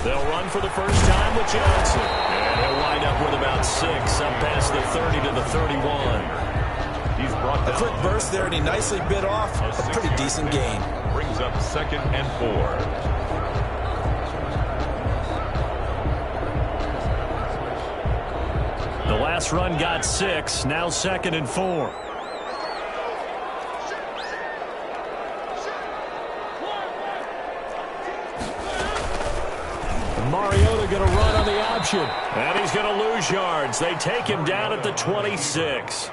They'll run for the first time with Johnson. And he'll wind up with about 6, up past the 30 to the 31. He's brought down. A quick burst there, and he nicely bit off a pretty decent gain. Brings up 2nd and 4. The last run got 6, now 2nd and 4. Mariota going to run on the option. And he's going to lose yards. They take him down at the 26.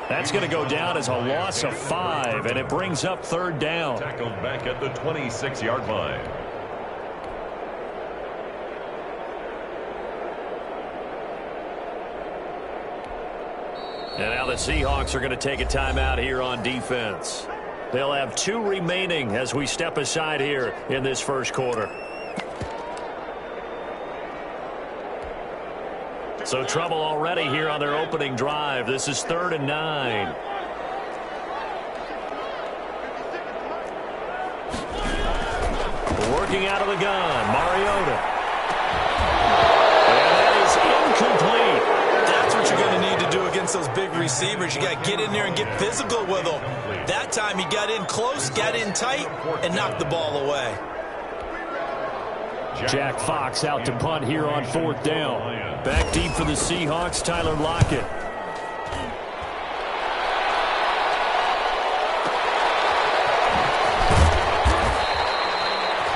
That's going to go down as a loss of 5, and it brings up 3rd down. Tackled back at the 26-yard line. And now the Seahawks are going to take a timeout here on defense. They'll have 2 remaining as we step aside here in this first quarter. So trouble already here on their opening drive. This is 3rd and 9. Working out of the gun, Mariota. And that is incomplete. That's what you're going to need to do against those big receivers. You got to get in there and get physical with them. That time he got in close, got in tight, and knocked the ball away. Jack Fox out to punt here on 4th down. Back deep for the Seahawks, Tyler Lockett.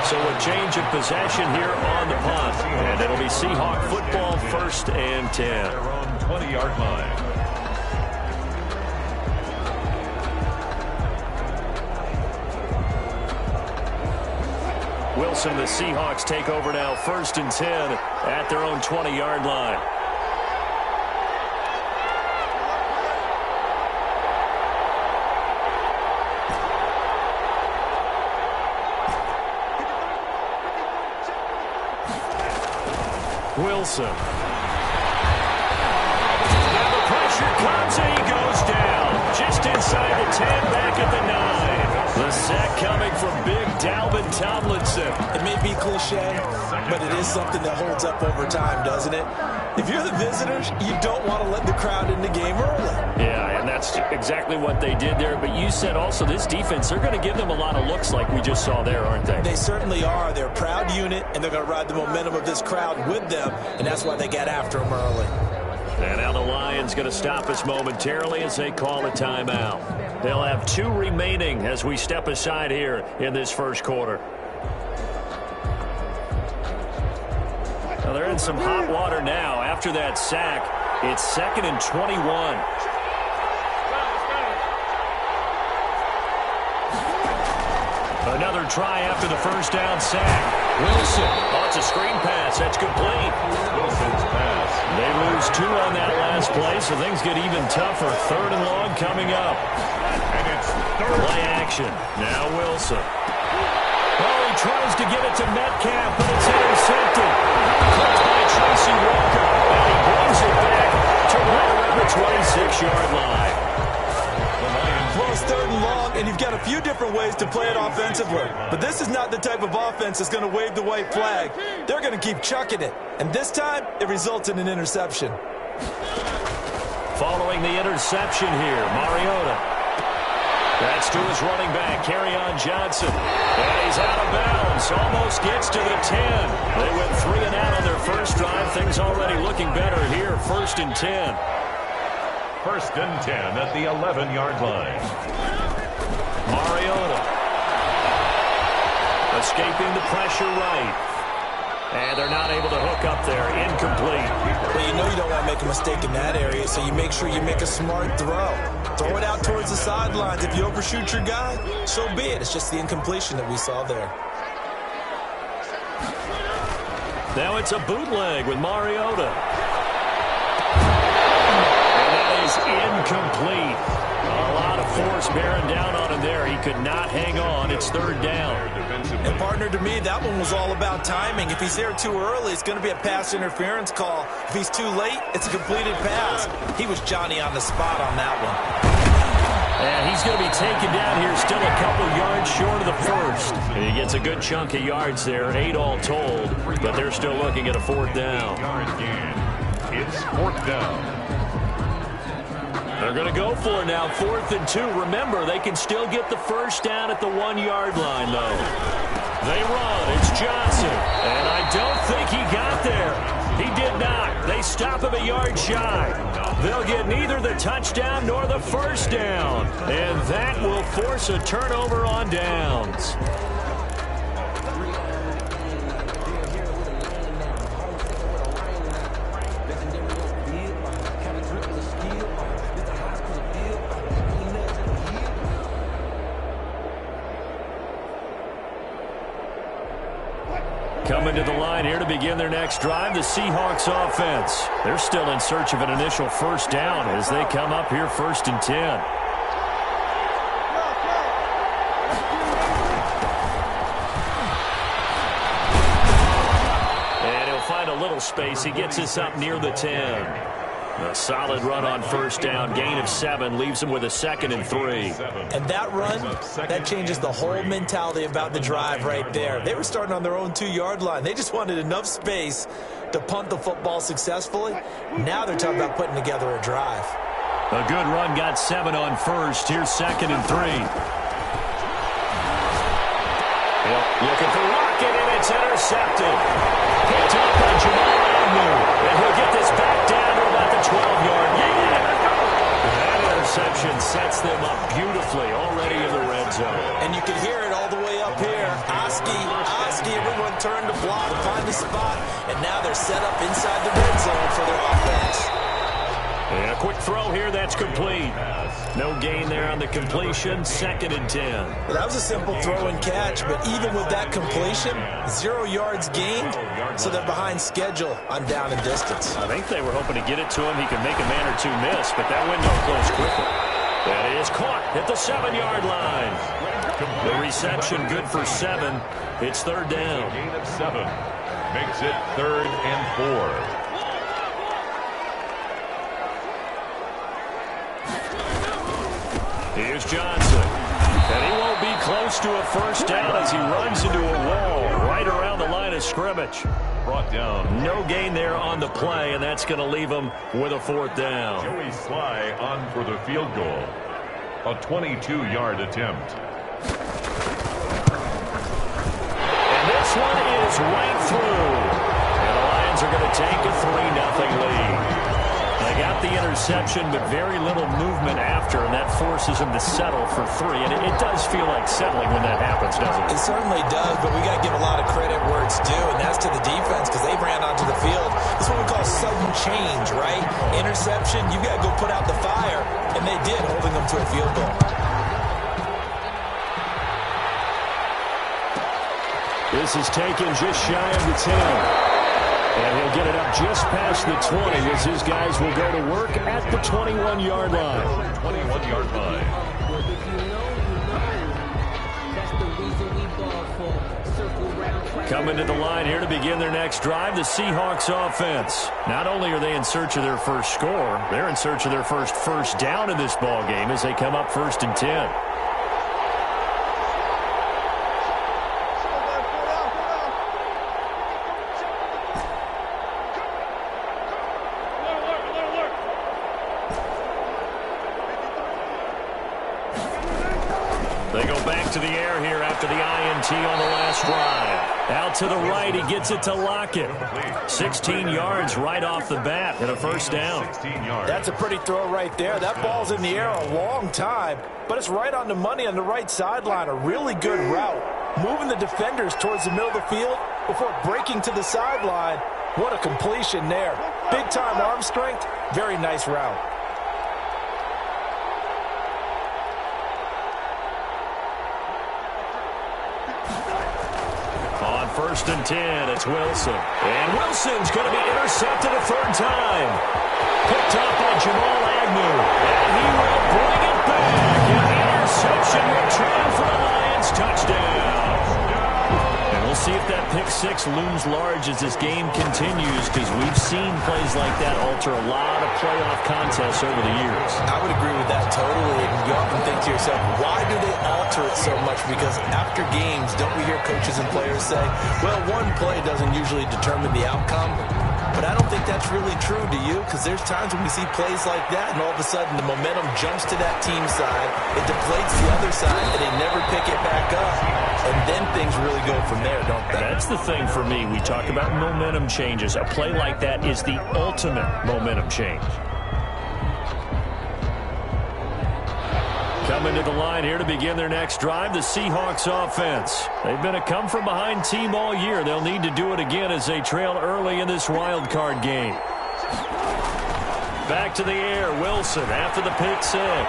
So a change of possession here on the punt. And it'll be Seahawk football, 1st and 10. Their own 20-yard line. Wilson, the Seahawks take over now, 1st and 10 at their own 20-yard line. Wilson. Now the pressure comes and he goes down. Just inside the 10, back at the 9. The sack coming from big Dalvin Tomlinson. It may be cliche, but it is something that holds up over time, doesn't it? If you're the visitors, you don't want to let the crowd in the game early. Yeah, and that's exactly what they did there. But you said also this defense, they're going to give them a lot of looks like we just saw there, aren't they? They certainly are. They're a proud unit, and they're going to ride the momentum of this crowd with them, and that's why they got after them early. And now the Lions going to stop us momentarily as they call a timeout. They'll have 2 remaining as we step aside here in this first quarter. Now they're in some hot water now. After that sack, it's 2nd and 21. Another try after the first down sack. Wilson. Oh, it's a screen pass. That's complete. Wilson's pass. They lose 2 on that last play, so things get even tougher. 3rd and long coming up. And it's 3rd. Play action. Now Wilson. Oh, he tries to give it to Metcalf, but it's intercepted. Caught by Tracy Walker, and he brings it back to right around the 26-yard line. Well, it's 3rd and long, and you've got a few different ways to play it offensively. But this is not the type of offense that's going to wave the white flag. They're going to keep chucking it. And this time, it results in an interception. Following the interception here, Mariota. That's to his running back, Kerryon Johnson. And he's out of bounds. Almost gets to the 10. They went 3 and out on their first drive. Things already looking better here. 1st and 10. 1st and 10 at the 11-yard line. Mariota. Escaping the pressure right. And they're not able to hook up there. Incomplete. Well, you know you don't want to make a mistake in that area, so you make sure you make a smart throw. Throw it out towards the sidelines. If you overshoot your guy, so be it. It's just the incompletion that we saw there. Now it's a bootleg with Mariota. Incomplete. A lot of force bearing down on him there. He could not hang on. It's 3rd down. And partner, to me, that one was all about timing. If he's there too early, it's going to be a pass interference call. If he's too late, it's a completed pass. He was Johnny on the spot on that one. And he's going to be taken down here, still a couple yards short of the first. And he gets a good chunk of yards there, 8 all told, but they're still looking at a 4th down. It's 4th down. They're going to go for it now, 4th and 2. Remember, they can still get the first down at the 1-yard line, though. They run. It's Johnson. And I don't think he got there. He did not. They stop him a yard shy. They'll get neither the touchdown nor the first down. And that will force a turnover on downs. Coming to the line here to begin their next drive, the Seahawks offense. They're still in search of an initial first down as they come up here 1st and 10. And he'll find a little space. He gets us up near the 10. A solid run on first down. Gain of 7 leaves him with a 2nd and 3. And that run, that changes the whole mentality about the drive right there. They were starting on their own 2-yard line. They just wanted enough space to punt the football successfully. Now they're talking about putting together a drive. A good run, got 7 on first. Here's 2nd and 3. Looking for Rocket, and it's intercepted. Picked up by Jamal Agnew. And he'll get this back down to about the 12-yard line. That interception sets them up beautifully already in the red zone. And you can hear it all the way up here. Oski, everyone turned to block, find the spot, and now they're set up inside the red zone for their offense. And a quick throw here, that's complete. No gain there on the completion, 2nd and 10. Well, that was a simple throw and catch, but even with that completion, 0 yards gained, so they're behind schedule on down and distance. I think they were hoping to get it to him. He could make a man or two miss, but that window closed quickly. That is caught at the 7-yard line. The reception good for 7. It's 3rd down. Gain of 7 makes it 3rd and 4. Here's Johnson. And he won't be close to a first down as he runs into a wall right around the line of scrimmage. Brought down. No gain there on the play, and that's going to leave him with a 4th down. Joey Sly on for the field goal. A 22-yard attempt. And this one is right through. And the Lions are going to take a 3-0 lead. They got the interception, but very little movement after, and that forces them to settle for 3. And it does feel like settling when that happens, doesn't it? It certainly does, but we got to give a lot of credit where it's due, and that's to the defense because they ran onto the field. This is what we call sudden change, right? Interception, you got to go put out the fire, and they did, holding them to a field goal. This is taken just shy of the 10. And he'll get it up just past the 20 as his guys will go to work at the 21-yard line. 21-yard line. Coming to the line here to begin their next drive, the Seahawks offense. Not only are they in search of their first score, they're in search of their first down in this ball game as they come up 1st and 10. They go back to the air here after the INT on the last drive. Out to the right, he gets it to Lockett. 16 yards right off the bat and a first down. That's a pretty throw right there. That ball's in the air a long time, but it's right on the money on the right sideline. A really good route. Moving the defenders towards the middle of the field before breaking to the sideline. What a completion there. Big-time arm strength. Very nice route. On 1st and 10, it's Wilson. And Wilson's going to be intercepted a 3rd time. Picked up by Jamal Agnew. And he will bring it back. An interception return for the Lions. Touchdown. And we'll see if that pick six looms large as this game continues, because we've seen plays like that alter a lot of playoff contests over the years. I would agree with that totally. And you often think to yourself, why do they alter it so much? Because after games, don't we hear coaches and players say, well, one play doesn't usually determine the outcome? But I don't think that's really true, do you? Because there's times when we see plays like that, and all of a sudden the momentum jumps to that team side, it deflates the other side, and they never pick it back up. And then things really go from there, don't they? That's the thing for me. We talk about momentum changes. A play like that is the ultimate momentum change. Coming to the line here to begin their next drive, the Seahawks offense. They've been a come-from-behind team all year. They'll need to do it again as they trail early in this wild card game. Back to the air, Wilson after the pick six.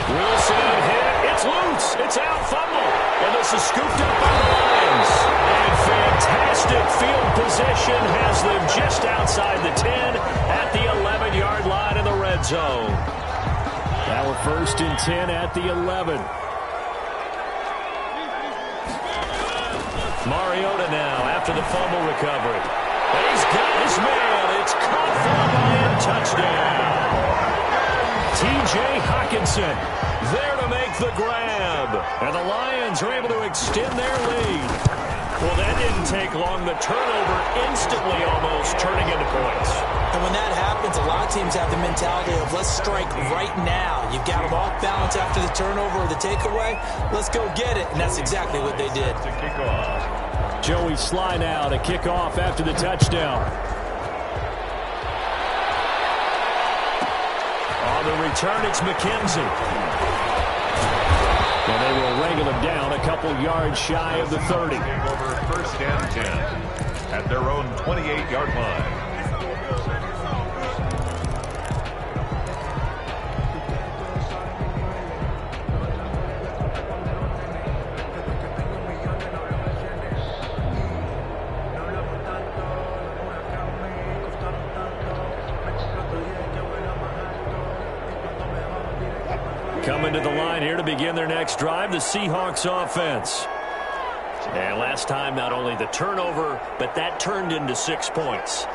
Wilson hit. It's loose. It's out, fumble. And this is scooped up by the Lions. And fantastic field position has them just outside the 10 at the 11-yard line in the red zone. Now we're 1st and 10 at the 11. Mariota now after the fumble recovery. And he's got his man. It's caught for a Lion touchdown. T.J. Hockenson there to make the grab. And the Lions are able to extend their lead. Well, that didn't take long. The turnover instantly almost turning into points. And when that happens, a lot of teams have the mentality of let's strike right now. You've got them off balance after the turnover or the takeaway. Let's go get it. And that's exactly what they did. To kick off. Joey Sly now to kick off after the touchdown. On the return, it's McKenzie. And they will wrangle him down a couple yards shy of the 30. Over 1st and 10 at their own 28-yard line. Coming to the line here to begin their next drive, the Seahawks offense. And last time, not only the turnover, but that turned into 6 points.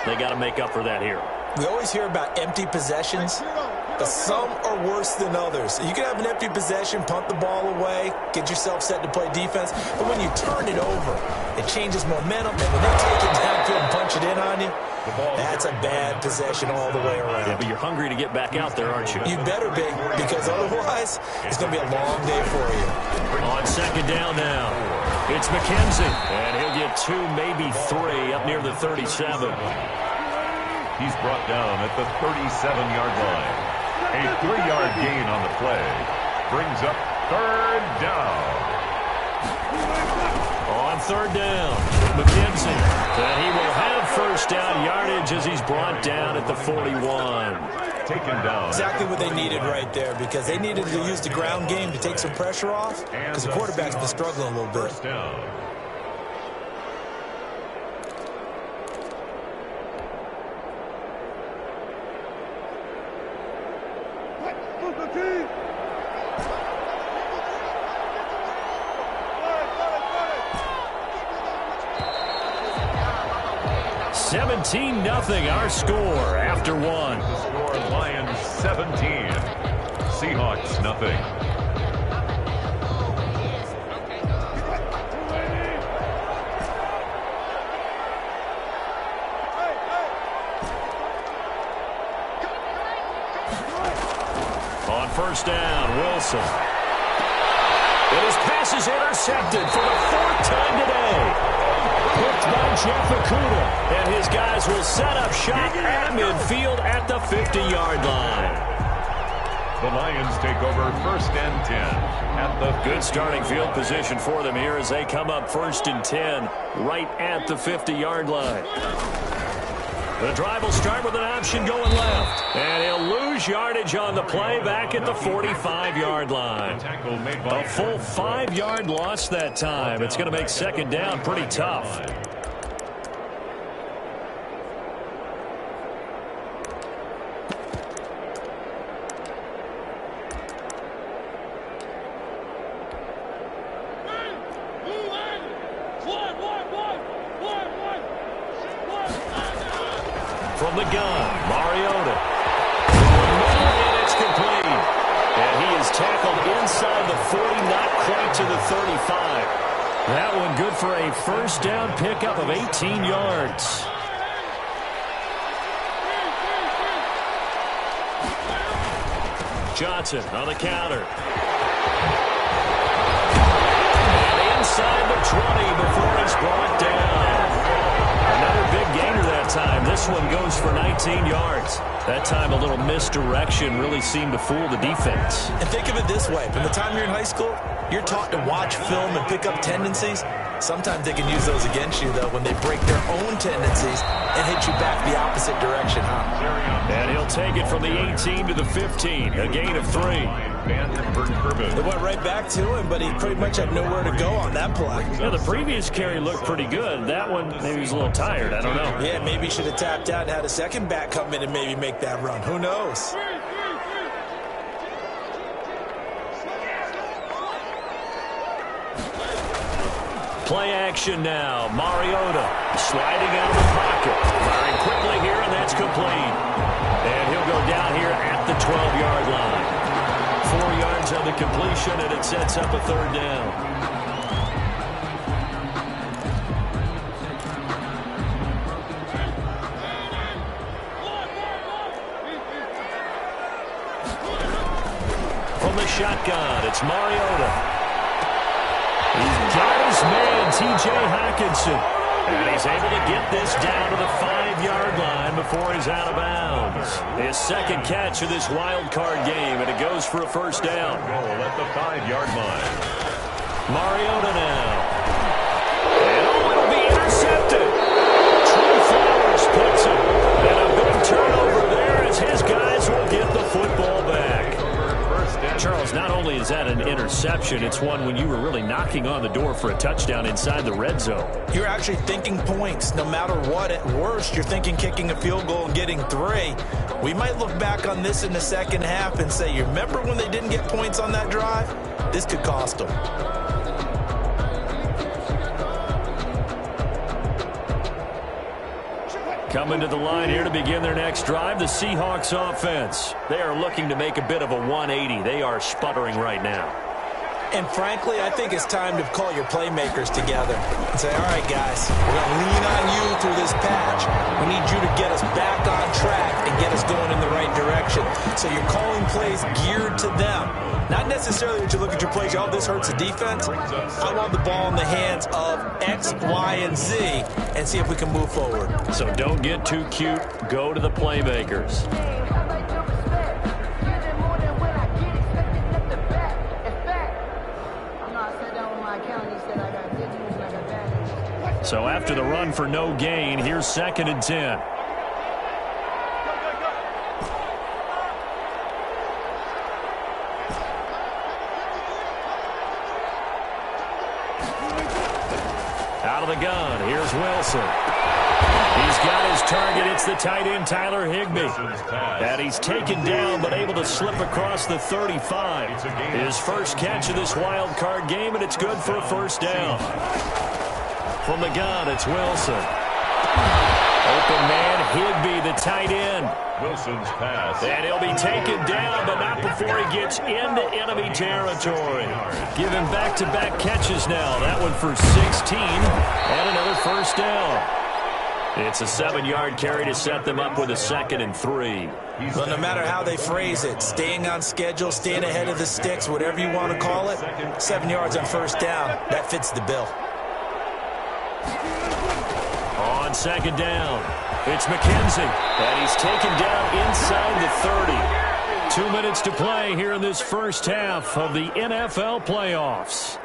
They got to make up for that here. We always hear about empty possessions, but some are worse than others. You can have an empty possession, punt the ball away, get yourself set to play defense, but when you turn it over, it changes momentum, and when they take it downfield and punch it in on you, that's a bad possession all the way around. Yeah, but you're hungry to get back out there, aren't you? You better be, because otherwise, it's going to be a long day for you. On 2nd down now, it's McKenzie, and he'll get 2, maybe 3 up near the 37. He's brought down at the 37-yard line. A 3-yard gain on the play brings up 3rd down. On 3rd down, McKenzie, and he will have 1st down yardage as he's brought down at the 41. Taken down. Exactly what they needed right there, because they needed to use the ground game to take some pressure off, because the quarterback's been struggling a little bit. 1st down. Nothing. Our score after 1. The score, Lions 17. Seahawks nothing. On 1st down, Wilson. And his pass is intercepted for the 4th time today. Picked by Jeff Okudah, and his guys will set up shop at midfield at the 50-yard line. The Lions take over 1st and 10 at the good starting field position for them here as they come up 1st and 10 right at the 50-yard line. The drive will start with an option going left. And he'll lose yardage on the play back at the 45-yard line. A full 5-yard loss that time. It's going to make 2nd down pretty tough. From the gun, Mariota. And it's complete. And he is tackled inside the 40, not quite to the 35. That one good for a first down pickup of 18 yards. Johnson on the counter. And inside the 20 before he's brought down. Another big gainer that time. This one goes for 19 yards. That time a little misdirection really seemed to fool the defense. And think of it this way. From the time you're in high school, you're taught to watch film and pick up tendencies. Sometimes they can use those against you, though, when they break their own tendencies and hit you back the opposite direction, huh? And he'll take it from the 18 to the 15, a gain of 3. It went right back to him, but he pretty much had nowhere to go on that play. Yeah, the previous carry looked pretty good. That one, maybe he was a little tired. I don't know. Yeah, maybe he should have tapped out and had a second back come in and maybe make that run. Who knows? Play action now. Mariota sliding out of the pocket. Firing quickly here, and that's complete. And he'll go down here at the 12-yard line. 4 yards on the completion, and it sets up a third down. From the shotgun, it's Mariota. He's got his man, T.J. Hockenson. And he's able to get this down to the 5-yard line before he's out of bounds. His second catch of this wild card game, and it goes for a first down. Goal at the 5-yard line. Mariota now. And it'll be intercepted. Trey Flowers puts it. And a big turnover there as his guys will get the football back. Charles, not only is that an interception, it's one when you were really knocking on the door for a touchdown inside the red zone. You're actually thinking points. No matter what, at worst, you're thinking kicking a field goal and getting 3. We might look back on this in the second half and say, you remember when they didn't get points on that drive? This could cost them. Coming to the line here to begin their next drive, the Seahawks offense. They are looking to make a bit of a 180. They are sputtering right now. And frankly, I think it's time to call your playmakers together and say, all right, guys, we're going to lean on you through this patch. We need you to get us back on track and get us going in the right direction. So you're calling plays geared to them. Not necessarily that you look at your plays, oh, this hurts the defense. I want the ball in the hands of X, Y, and Z and see if we can move forward. So don't get too cute. Go to the playmakers. So after the run for no gain, here's 2nd and 10. Out of the gun, here's Wilson. He's got his target. It's the tight end, Tyler Higbee. And he's taken down, but able to slip across the 35. His first catch of this wild card game, and it's good for a first down. From the gun, it's Wilson. Open man, Higbee, the tight end. Wilson's pass. And he'll be taken down, but not before he gets into enemy territory. Give him back-to-back catches now. That one for 16, and another first down. It's a 7-yard carry to set them up with a 2nd and 3. Well, no matter how they phrase it, staying on schedule, staying ahead of the sticks, whatever you want to call it, 7 yards on first down, that fits the bill. On 2nd down, it's McKenzie, and he's taken down inside the 30. 2 minutes to play here in this first half of the NFL playoffs.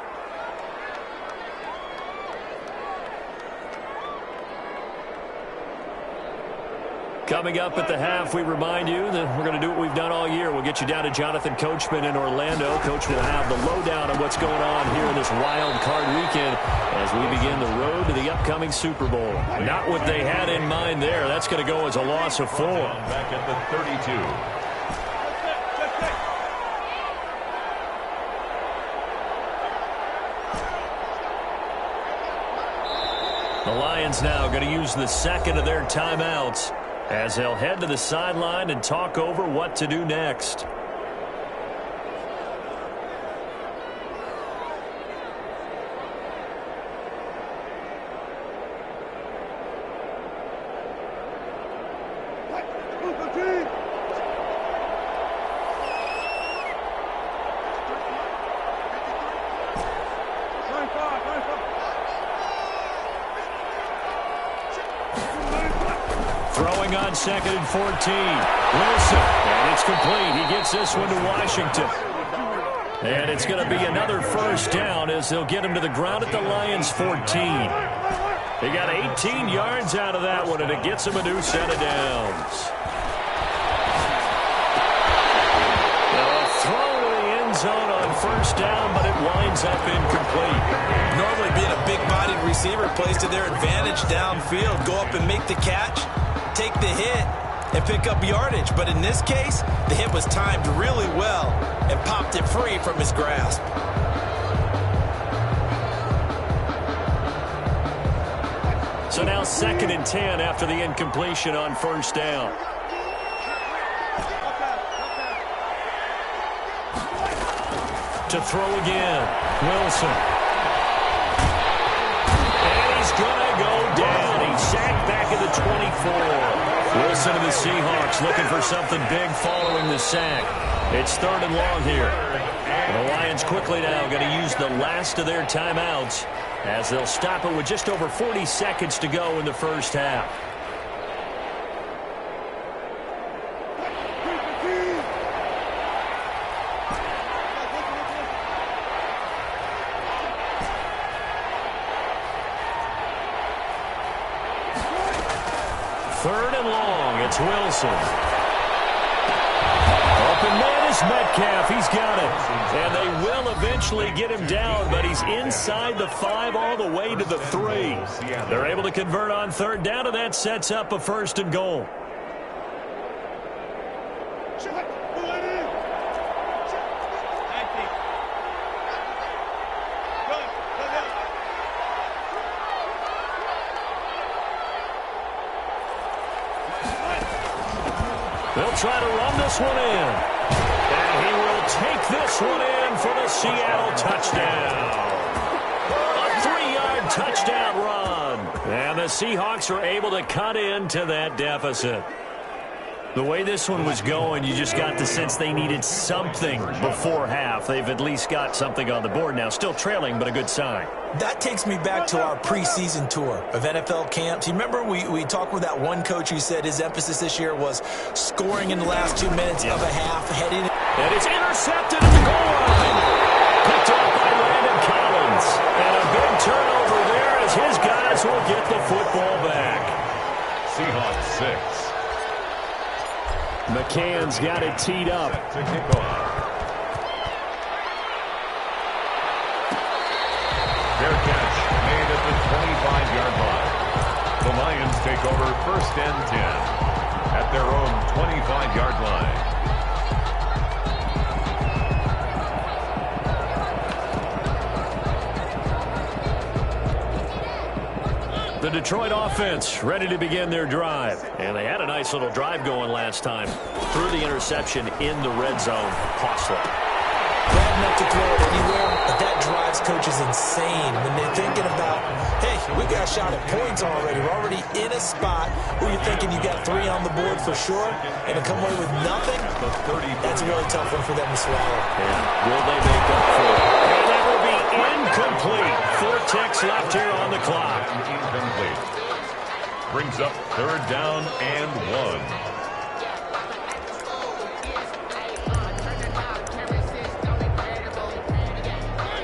Coming up at the half, we remind you that we're going to do what we've done all year. We'll get you down to Jonathan Coachman in Orlando. Coach will have the lowdown on what's going on here in this wild card weekend as we begin the road to the upcoming Super Bowl. Not what they had in mind there. That's going to go as a loss of 4. Back at the 32. The Lions now going to use the second of their timeouts as they'll head to the sideline and talk over what to do next. Throwing on 2nd and 14. Wilson, and it's complete. He gets this one to Washington. And it's going to be another first down as they'll get him to the ground at the Lions' 14. He got 18 yards out of that one, and it gets him a new set of downs. A throw to the end zone on first down, but it winds up incomplete. Normally being a big-bodied receiver plays to their advantage downfield. Go up and make the catch, take the hit, and pick up yardage. But in this case, the hit was timed really well and popped it free from his grasp. So now 2nd and 10 after the incompletion on first down. To throw again, Wilson. And he's going to go down. He's sacked back at the 24. Wilson of the Seahawks looking for something big following the sack. It's 3rd and long here. And the Lions quickly now going to use the last of their timeouts as they'll stop it with just over 40 seconds to go in the first half. Third and long, it's Wilson. Open man is Metcalf. He's got it. And they will eventually get him down, but he's inside the 5 all the way to the 3. They're able to convert on 3rd down, and that sets up a 1st and goal. They'll try to run this one in. And he will take this one in for the Seattle touchdown. A 3-yard touchdown run. And the Seahawks are able to cut into that deficit. The way this one was going, you just got the sense they needed something before half. They've at least got something on the board now. Still trailing, but a good sign. That takes me back to our preseason tour of NFL camps. You remember we talked with that one coach who said his emphasis this year was scoring in the last 2 minutes of a half. Heading. And it's intercepted at the goal line. Picked up by Landon Collins. And a big turnover there as his guys will get the football back. Seahawks 6. McCann's got it teed up. To kick off. Fair catch made at the 25-yard line. The Lions take over 1st and 10 at their own 25-yard line. The Detroit offense ready to begin their drive. And they had a nice little drive going last time. Threw the interception in the red zone. Costly. Bad enough to throw it anywhere, but that drives coaches insane when they're thinking about, hey, we got a shot at points already. We're already in a spot where you're thinking you got 3 on the board for sure, and to come away with nothing, that's a really tough one for them to swallow. Yeah. Will they make up for it? And that will be incomplete. 4 ticks left here on the clock. Incomplete. Brings up 3rd down and 1.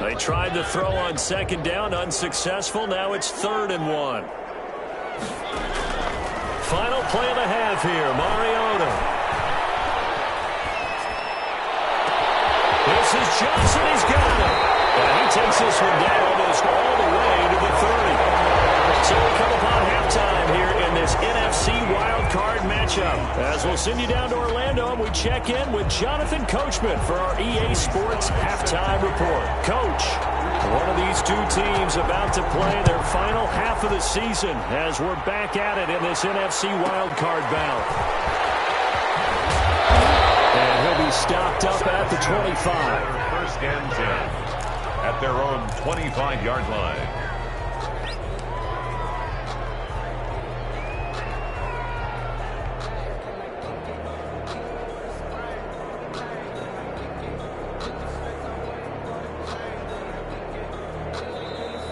They tried to throw on 2nd down, unsuccessful. Now it's 3rd and 1. Final play of the half here, Mariota. This is Johnson, he's got it. And he takes this one down almost all the way to the 30. So we come upon halftime here in this NFC wildcard matchup. As we'll send you down to Orlando, and we check in with Jonathan Coachman for our EA Sports Halftime Report. Coach. One of these two teams about to play their final half of the season as we're back at it in this NFC wildcard bout. And he'll be stopped up at the 25. First and 10 at their own 25-yard line.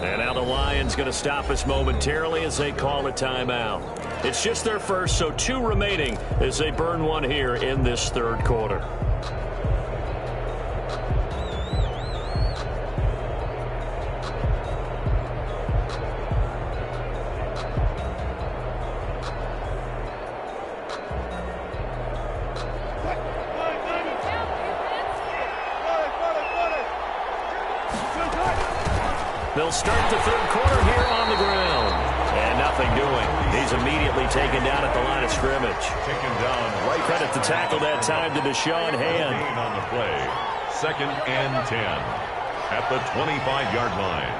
And now the Lions going to stop us momentarily as they call a timeout. It's just their first, so 2 remaining as they burn one here in this third quarter. They'll start the third quarter here on the ground. And nothing doing. He's immediately taken down at the line of scrimmage. Taken down right. Credit the tackle that time to Deshaun Hand. On the play. Second and 10 at the 25-yard line.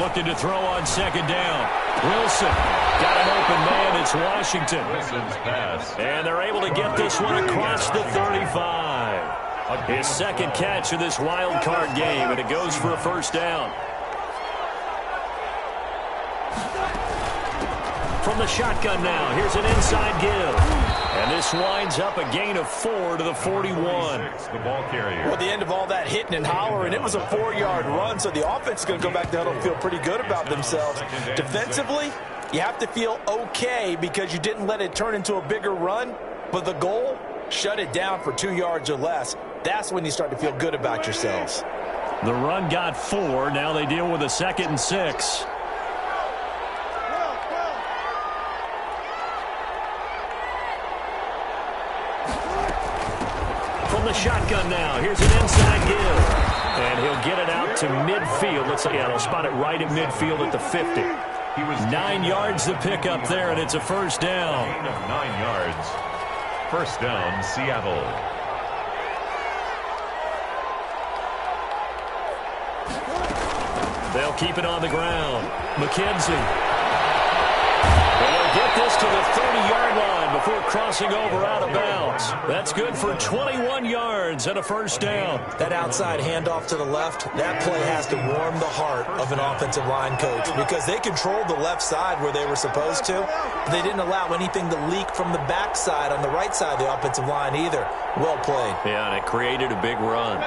Looking to throw on second down. Wilson got an open man. It's Washington. Wilson's pass. And they're able to get this one across the 35. His second catch of this wild card game, and it goes for a first down. From the shotgun now, here's an inside give. And this winds up a gain of 4 to the 41. The ball carrier. Well, at the end of all that hitting and hollering, it was a 4-yard run, so the offense is going to go back to huddle and feel pretty good about themselves. Defensively, you have to feel okay because you didn't let it turn into a bigger run, but the goal, shut it down for 2 yards or less. That's when you start to feel good about yourselves. The run got 4. Now they deal with a 2nd and 6. From the shotgun now, here's an inside give. And he'll get it out to midfield. Let's say, they'll spot it right at midfield at the 50. He was 9 yards to pick up there, and it's a first down. gain of 9 yards. First down, Seattle. They'll keep it on the ground. McKenzie. And they'll get this to the 30-yard line before crossing over out of bounds. That's good for 21 yards and a first down. That outside handoff to the left, that play has to warm the heart of an offensive line coach because they controlled the left side where they were supposed to. They didn't allow anything to leak from the backside on the right side of the offensive line either. Well played. Yeah, and it created a big run.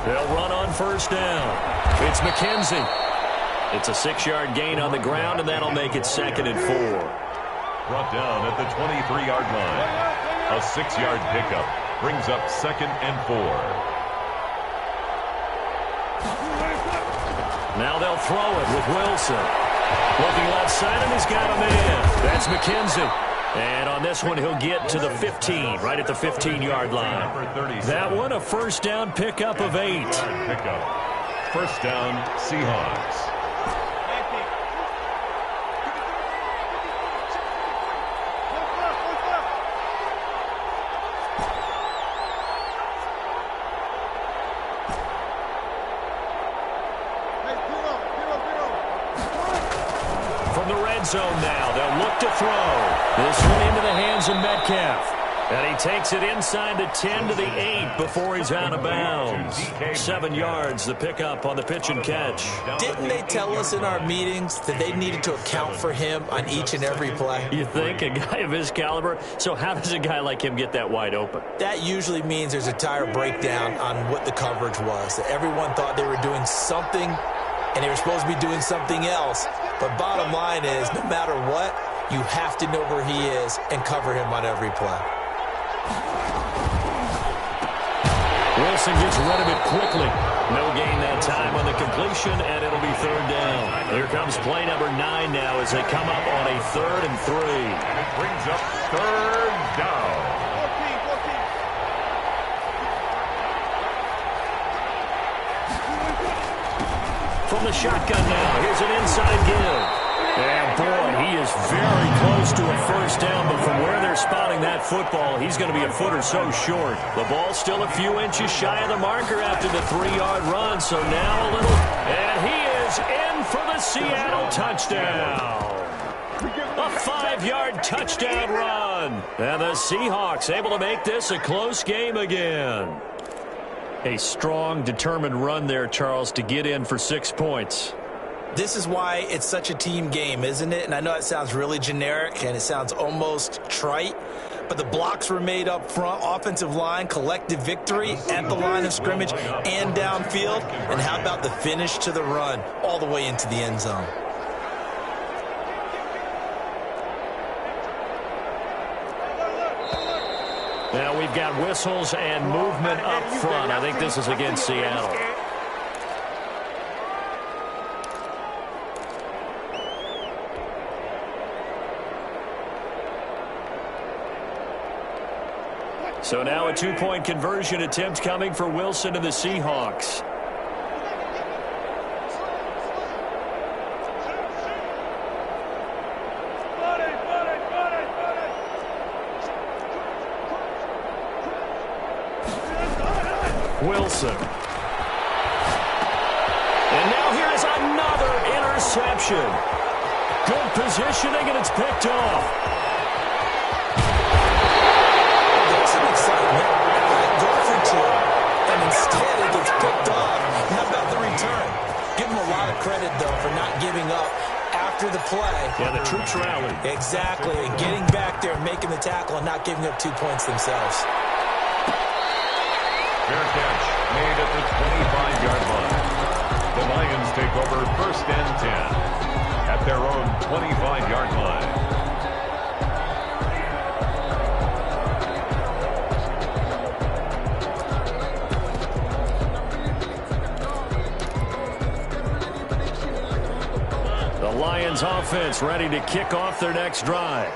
They'll run on first down. It's McKenzie. It's a 6-yard gain on the ground, and that'll make it 2nd and 4. Brought down at the 23-yard line. A 6-yard pickup brings up 2nd and 4. Now they'll throw it with Wilson. Looking left side, and he's got him in. That's McKenzie. And on this one, he'll get to the 15, right at the 15-yard line. That one, a first down pickup of 8. Pickup. First down, Seahawks. Zone now. They'll look to throw. This one into the hands of Metcalf. And he takes it inside the 10 to the 8 before he's out of bounds. 7 yards, the pickup on the pitch and catch. Didn't they tell us in our meetings that they needed to account for him on each and every play? You think? A guy of his caliber? So how does a guy like him get that wide open? That usually means there's a tire breakdown on what the coverage was. That everyone thought they were doing something, and they were supposed to be doing something else. But bottom line is, no matter what, you have to know where he is and cover him on every play. Wilson gets rid of it quickly. No gain that time on the completion, and it'll be third down. Here comes play number 9 now as they come up on a 3rd and 3. And it brings up third down. From the shotgun now, here's an inside give. And boy, he is very close to a first down, but from where they're spotting that football, he's going to be a foot or so short. The ball's still a few inches shy of the marker after the 3-yard run, so now a little, and he is in for the Seattle touchdown. A 5-yard touchdown run. And the Seahawks able to make this a close game again. A strong, determined run there, Charles, to get in for 6 points. This is why it's such a team game, isn't it? And I know it sounds really generic and it sounds almost trite, but the blocks were made up front, offensive line, collective victory at the line of scrimmage and downfield. And how about the finish to the run all the way into the end zone? Now we've got whistles and movement up front. I think this is against Seattle. So now a 2-point conversion attempt coming for Wilson and the Seahawks. Wilson. And now here is another interception. Good positioning, and it's picked off. There's some excitement. Go for 2, and instead it gets picked off. How about the return? Give him a lot of credit, though, for not giving up after the play. Yeah, the troops rallied. Exactly, and getting back there and making the tackle and not giving up 2 points themselves. Fair catch made at the 25-yard line. The Lions take over 1st and 10 at their own 25-yard line. The Lions offense ready to kick off their next drive.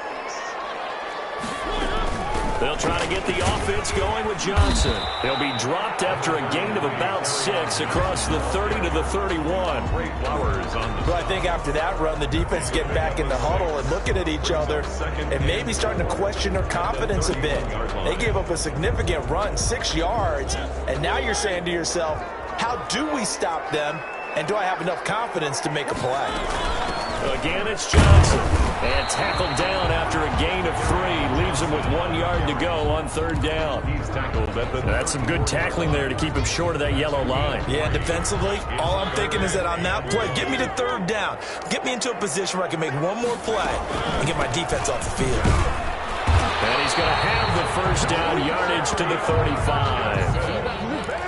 They'll try to get the offense going with Johnson. They'll be dropped after a gain of about 6 across the 30 to the 31. Great Flowers on the. Well, I think after that run, the defense getting back in the huddle and looking at each other and maybe starting to question their confidence a bit. They gave up a significant run, 6 yards, and now you're saying to yourself, how do we stop them, and do I have enough confidence to make a play? Again, it's Johnson. And tackled down after a gain of 3. Leaves him with 1 yard to go on 3rd down. He's tackled at the. That's some good tackling there to keep him short of that yellow line. Yeah, defensively, all I'm thinking is that on that play, get me to 3rd down. Get me into a position where I can make one more play and get my defense off the field. And he's going to have the 1st down, yardage to the 35.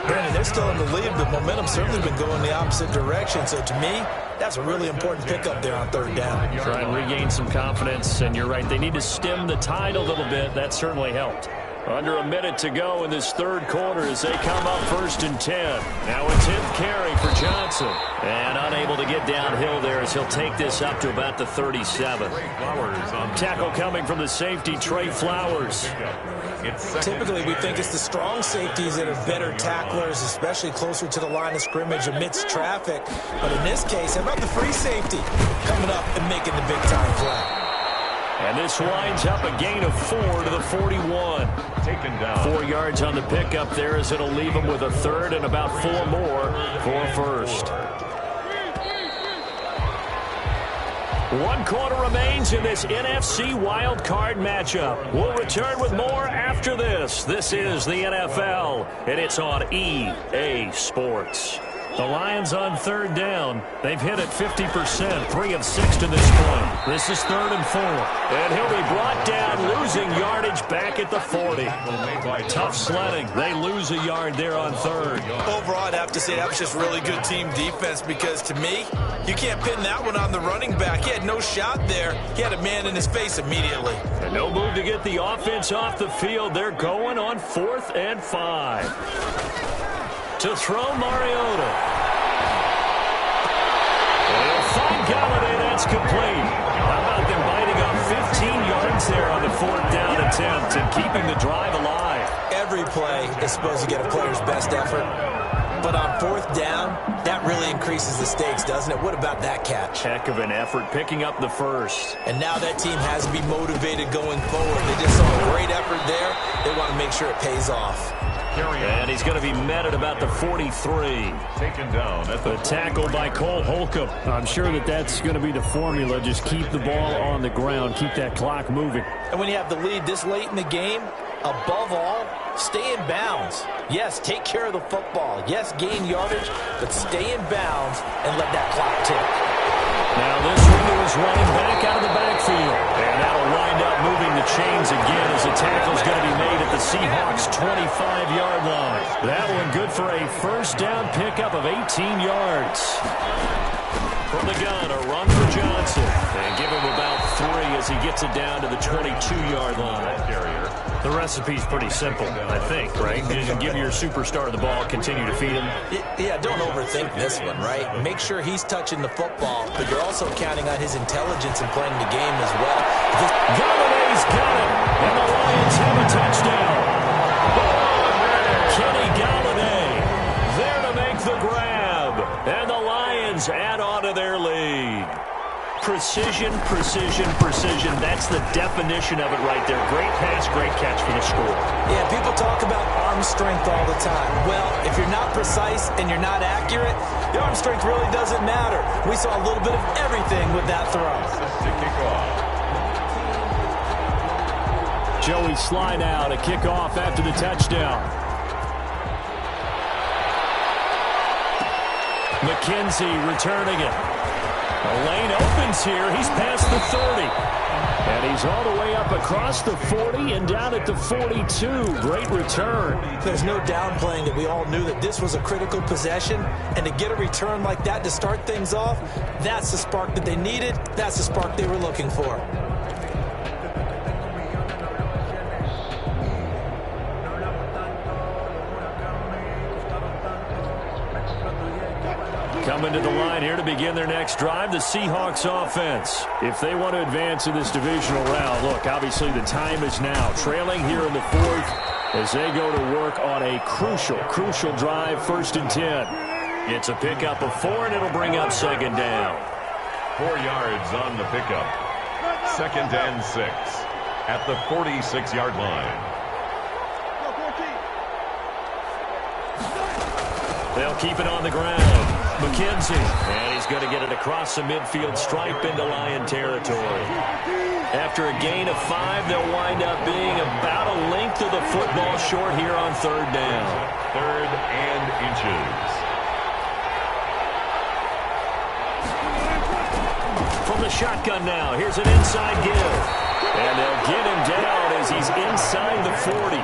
Brandon, they're still in the lead, but momentum's certainly been going the opposite direction. So to me, that's a really important pickup there on 3rd down. Try and regain some confidence, and you're right, they need to stem the tide a little bit. That certainly helped. Under a minute to go in this 3rd quarter as they come up 1st and 10. Now a 10th carry for Johnson. And unable to get downhill there as he'll take this up to about the 37. Flowers on the. Tackle coming from the safety, Trey Flowers. Typically, we think it's the strong safeties that are better tacklers, especially closer to the line of scrimmage amidst traffic. But in this case, how about the free safety coming up and making the big-time play? And this winds up a gain of 4 to the 41. Taken down. 4 yards on the pickup there as it'll leave him with a 3rd and about 4 more for a 1st. 1 quarter remains in this NFC wildcard matchup. We'll return with more after this. This is the NFL, and it's on EA Sports. The Lions on 3rd down. They've hit it 50%, 3 of 6 to this point. This is 3rd and 4. And he'll be brought down, losing yardage back at the 40. Tough sledding. They lose a yard there on 3rd. Overall, I'd have to say that was just really good team defense because, to me, you can't pin that one on the running back. He had no shot there. He had a man in his face immediately. And no move to get the offense off the field. They're going on 4th and 5. To throw Mariota. They'll find Galladay. That's complete. How about them biting off 15 yards there on the 4th down attempt and keeping the drive alive? Every play is supposed to get a player's best effort. But on fourth down, that really increases the stakes, doesn't it? What about that catch? Heck of an effort picking up the first. And now that team has to be motivated going forward. They just saw a great effort there. They want to make sure it pays off. And he's going to be met at about the 43. Taken down at the tackle by Cole Holcomb. I'm sure that's going to be the formula. Just keep the ball on the ground. Keep that clock moving. And when you have the lead this late in the game, above all, stay in bounds. Yes, take care of the football. Yes, gain yardage, but stay in bounds and let that clock tick. Now this window is running back out of the backfield. And that'll wind up moving the chains again as the tackle's going to be made at the Seahawks' 25-yard line. That one good for a first down pickup of 18 yards. From the gun, a run for Johnson. And give him about 3 as he gets it down to the 22-yard line. The recipe's pretty simple, I think, right? You give your superstar the ball, continue to feed him. Yeah, don't overthink this one, right? Make sure he's touching the football, but you're also counting on his intelligence in playing the game as well. Galladay's got it, and the Lions have a touchdown. Kenny Galladay there to make the grab, and the Lions add on to their lead. Precision, precision, precision. That's the definition of it right there. Great pass, great catch for the score. Yeah, people talk about arm strength all the time. Well, if you're not precise and you're not accurate, your arm strength really doesn't matter. We saw a little bit of everything with that throw. To kick off. Joey slide out, a kickoff after the touchdown. McKenzie returning it. The lane opens here. He's past the 30. And he's all the way up across the 40 and down at the 42. Great return. There's no downplaying that we all knew that this was a critical possession. And to get a return like that to start things off, that's the spark that they needed. That's the spark they were looking for. Coming to the line here to begin their next drive, the Seahawks offense. If they want to advance in this divisional round, look, obviously the time is now. Trailing here in the fourth as they go to work on a crucial drive, 1st and 10. It's a pickup of 4, and it'll bring up 2nd down. 4 yards on the pickup. 2nd and 6 at the 46-yard line. They'll keep it on the ground. McKenzie, and he's going to get it across the midfield stripe into Lion territory. After a gain of 5, they'll wind up being about a length of the football short here on 3rd down. 3rd and inches. From the shotgun now, here's an inside give. And they'll get him down as he's inside the 40.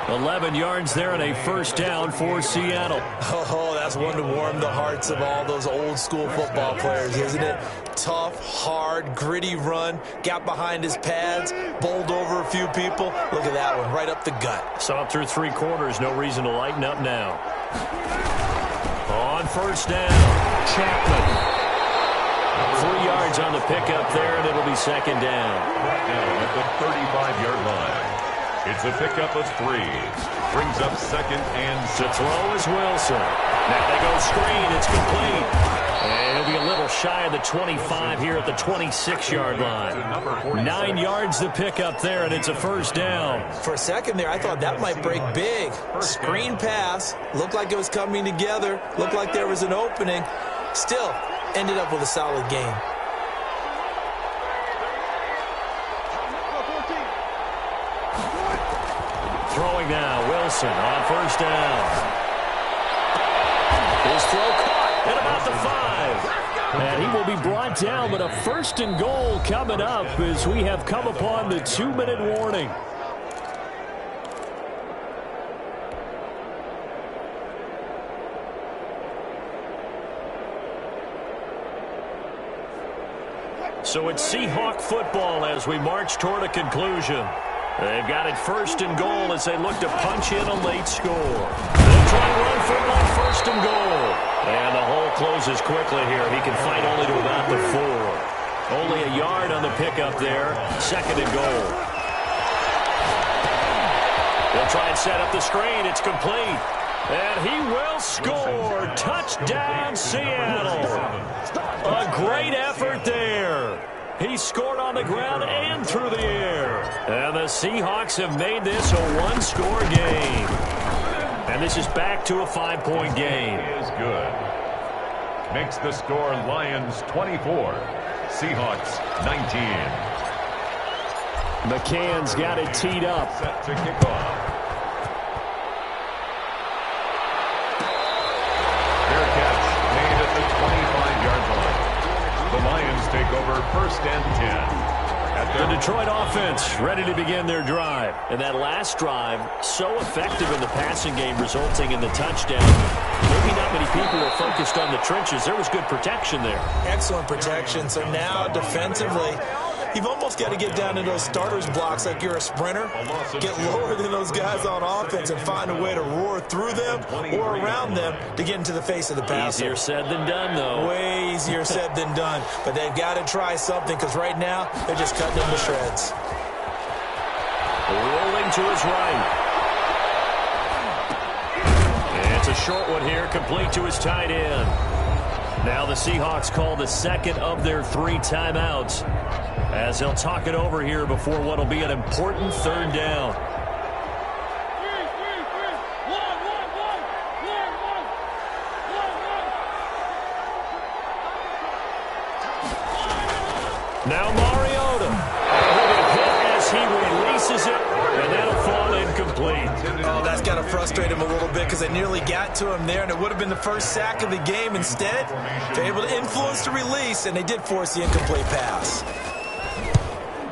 11 yards there and a 1st down for Seattle. Oh, that's one to warm the hearts of all those old school football players, isn't it? Tough, hard, gritty run, got behind his pads, bowled over a few people. Look at that one, right up the gut. Saw it through 3 quarters, no reason to lighten up now. On 1st down, Chapman. 3 yards on the pickup there, and it'll be 2nd down. Down at the 35-yard line. It's a pickup of 3. Brings up 2nd and 6. The throw is Wilson. Now they go screen. It's complete. And it'll be a little shy of the 25 here at the 26-yard line. 9 yards the pickup there, and it's a 1st down. For a second there, I thought that might break big. Screen pass. Looked like it was coming together. Looked like there was an opening. Still, ended up with a solid game. Throwing now, Wilson on 1st down. His throw caught at about the 5. And he will be brought down, but a 1st and goal coming up as we have come upon the 2-minute warning. So it's Seahawk football as we march toward a conclusion. They've got it 1st and goal as they look to punch in a late score. They'll try to run for it on 1st and goal. And the hole closes quickly here. He can fight only to about the 4. Only a yard on the pickup there. 2nd and goal. They'll try and set up the screen. It's complete. And he will score. Touchdown, Seattle. A great effort there. He scored on the ground and through the air. And the Seahawks have made this a one-score game. And this is back to a 5-point game. He is good. Makes the score Lions 24, Seahawks 19. McCann's got it teed up. Set to kick off. Fair catch made at the 25-yard line. The Lions take over 1st and 10. The Detroit offense ready to begin their drive. And that last drive, so effective in the passing game, resulting in the touchdown. Maybe not many people were focused on the trenches. There was good protection there. Excellent protection. So now defensively, you've almost got to get down to those starters blocks like you're a sprinter. Get lower than those guys on offense and find a way to roar through them or around them to get into the face of the passer. Easier said than done, though. Way easier said than done. But they've got to try something because right now they're just cutting them to shreds. Rolling to his right. It's a short one here, complete to his tight end. Now the Seahawks call the second of their 3 timeouts as they'll talk it over here before what will be an important 3rd down. Now Mariota. With a hit as he releases it, and that'll fall incomplete. Oh, that's got to frustrate him a little bit because they nearly got to him there, and it would have been the first sack of the game. Instead, they're able to influence the release, and they did force the incomplete pass.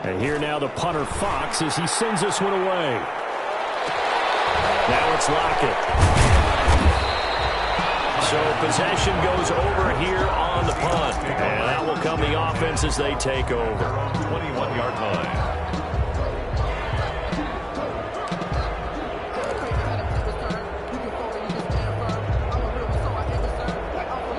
And here now the punter Fox as he sends this one away. Now it's Lockett. So possession goes over here on the punt. And out will come the offense as they take over. 21-yard line.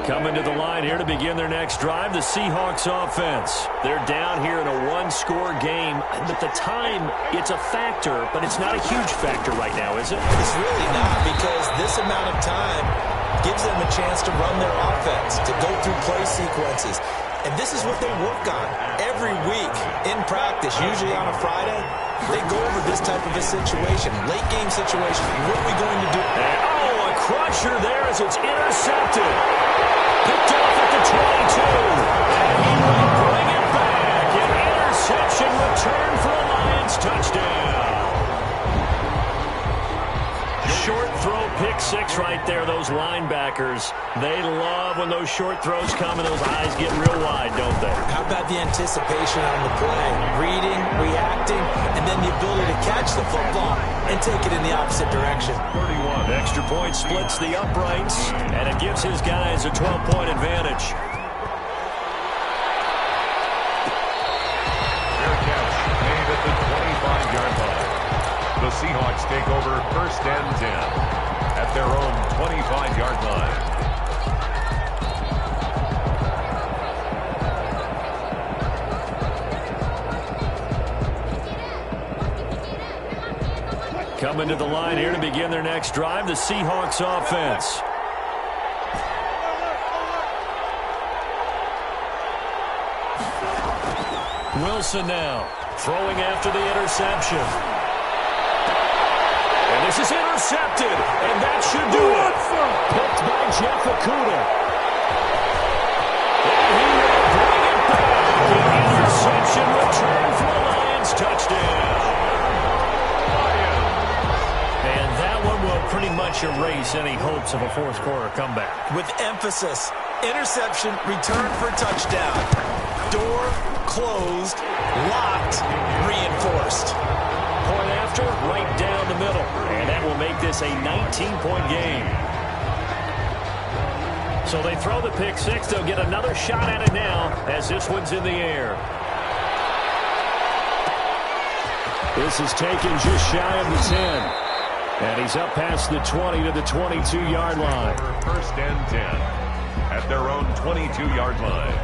Coming to the line here to begin their next drive, the Seahawks offense. They're down here in a one-score game. But the time, it's a factor, but it's not a huge factor right now, is it? It's really not because this amount of time gives them a chance to run their offense, to go through play sequences. And this is what they work on every week in practice, usually on a Friday. They go over this type of a situation, late game situation. What are we going to do? And, a crusher there as it's intercepted. Picked off at the 22. And he will bring it back. An interception return for a Lions touchdown. Short throw, pick 6 right there. Those linebackers, they love when those short throws come and those eyes get real wide, don't they? How about the anticipation on the play? Reading, reacting, and then the ability to catch the football and take it in the opposite direction. 31. Extra point splits the uprights, and it gives his guys a 12-point advantage. Fair catch made at the 25-yard line. The Seahawks take over 1st and 10 at their own 25-yard line. Coming to the line here to begin their next drive, the Seahawks offense. Wilson now throwing after the interception. And this is intercepted, and that should do it. Picked by Jeff Okudah. And he will bring it back. An interception return for a Lions touchdown. And that one will pretty much erase any hopes of a fourth-quarter comeback. With emphasis, interception, return for touchdown. Door closed, locked, reinforced. Point after, right down the middle. And that will make this a 19-point game. So they throw the pick 6. They'll get another shot at it now as this one's in the air. This is taken just shy of the 10. And he's up past the 20 to the 22-yard line. 1st and 10 at their own 22-yard line.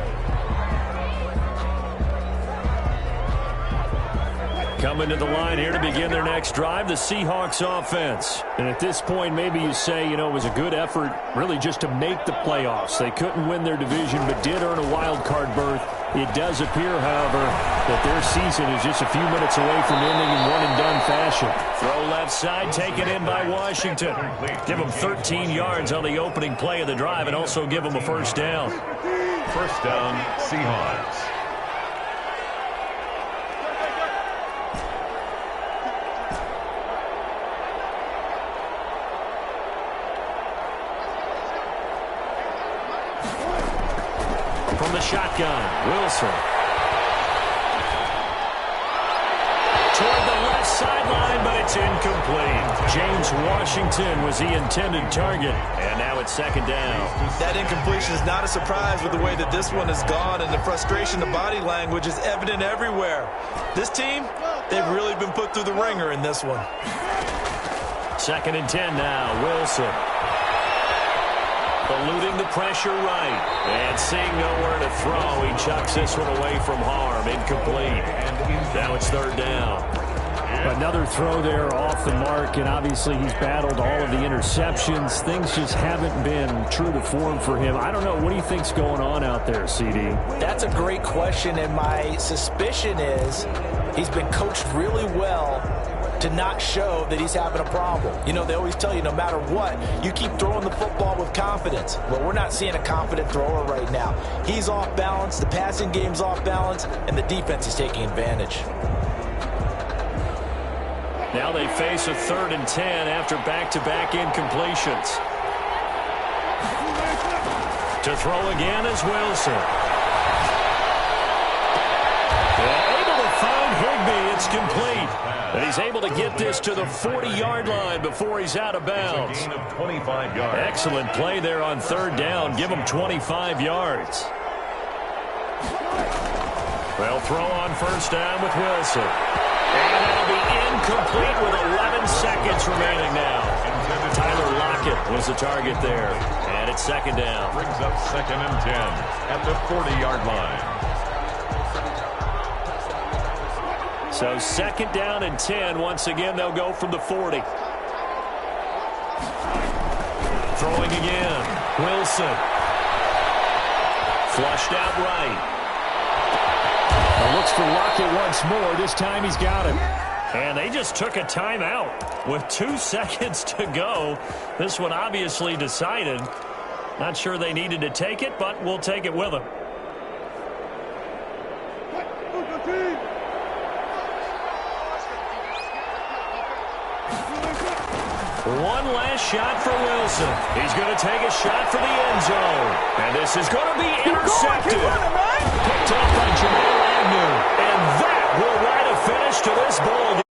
Coming to the line here to begin their next drive, the Seahawks offense. And at this point, maybe you say, it was a good effort really just to make the playoffs. They couldn't win their division, but did earn a wild card berth. It does appear, however, that their season is just a few minutes away from ending in one-and-done fashion. Throw left side, taken in by Washington. Give them 13 yards on the opening play of the drive and also give them a first down. First down, Seahawks. From the shotgun, Wilson. Toward the left sideline, but it's incomplete. James Washington was the intended target, and now it's second down. That incompletion is not a surprise with the way that this one has gone, and the frustration, the body language is evident everywhere. This team, they've really been put through the ringer in this one. Second and 10 now, Wilson. Eluding the pressure right. And seeing nowhere to throw, he chucks this one away from harm. Incomplete. Now it's third down. Another throw there off the mark, and obviously he's battled all of the interceptions. Things just haven't been true to form for him. I don't know. What do you think's going on out there, CD? That's a great question, and my suspicion is he's been coached really well to not show that he's having a problem. They always tell you no matter what, you keep throwing the football with confidence. Well, we're not seeing a confident thrower right now. He's off balance, the passing game's off balance, and the defense is taking advantage. Now they face a 3rd and 10 after back-to-back incompletions. To throw again is Wilson. Able to find Higbee. It's complete. And he's able to get this to the 40-yard line before he's out of bounds. Gain of 25 yards. Excellent play there on third down. Give him 25 yards. They'll throw on first down with Wilson. And that'll be incomplete with 11 seconds remaining now. Tyler Lockett was the target there. And it's second down. Brings up second and 10 at the 40-yard line. So second down and 10. Once again, they'll go from the 40. Throwing again. Wilson. Flushed out right. Looks for Lockett once more. This time he's got him. And they just took a timeout with 2 seconds to go. This one obviously decided. Not sure they needed to take it, but we'll take it with them. One last shot for Wilson. He's going to take a shot for the end zone. And this is going to be intercepted. Picked off by Jamal Agnew. And that will write a finish to this ball game.